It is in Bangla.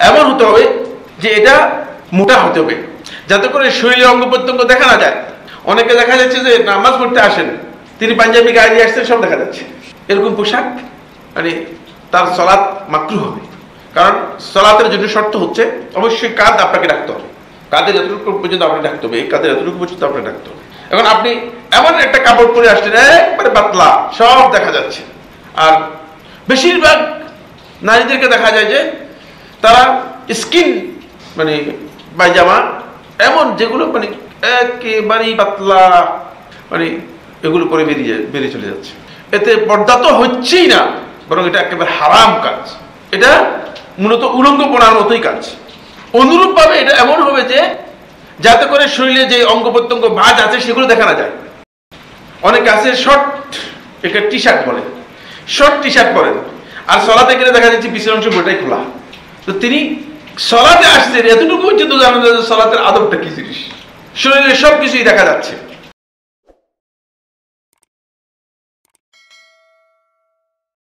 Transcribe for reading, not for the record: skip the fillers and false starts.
এমন হতে হবে যে এটা মোটা হতে হবে, যাতে করে শরীরের অঙ্গ প্রত্যঙ্গ দেখা না যায়। অনেকে দেখা যাচ্ছে যে নামাজ পড়তে আসেন, তিনি পাঞ্জাবি গায়ে দিয়ে আসছেন, সব দেখা যাচ্ছে। এরকম পোশাক মানে তার সালাত মাকরুহ হবে। কারণ সালাতের জন্য শর্ত হচ্ছে অবশ্যই কাঁধ আপনাকে রাখতে হবে, কাঁধের এতটুকু পর্যন্ত আপনি রাখতে হবে, এই কাঁধের এতটুকু পর্যন্ত আপনি রাখতে হবে। এখন আপনি এমন একটা কাপড় পরে আসছেন একবারে পাতলা, সব দেখা যাচ্ছে। আর বেশিরভাগ নারীদেরকে দেখা যায় যে তারা স্কিন মানে পায়জামা এমন যেগুলো মানে একেবারেই পাতলা, মানে এগুলো পরে বেরিয়ে চলে যাচ্ছে। এতে পর্দা তো হচ্ছেই না, বরং এটা একেবারে হারাম কাজ। এটা মূলত উলঙ্গ পড়ার মতোই কাজ। অনুরূপ ভাবে এটা এমন হবে যে যাতে করে শরীরে যে অঙ্গ প্রত্যঙ্গ ভাঁজ আছে সেগুলো দেখা না যায়। অনেকে আছে শর্ট, একটা টি শার্ট বলে, শর্ট টি শার্ট পরেন, আর সলাতে গেলে দেখা যাচ্ছে পিছের অংশ বইটাই খোলা। তো তিনি সলাতে আসছেন, এতটুকু পর্যন্ত জানেন যে সলাতের আদবটা কি জিনিস, শরীরের সবকিছুই দেখা যাচ্ছে।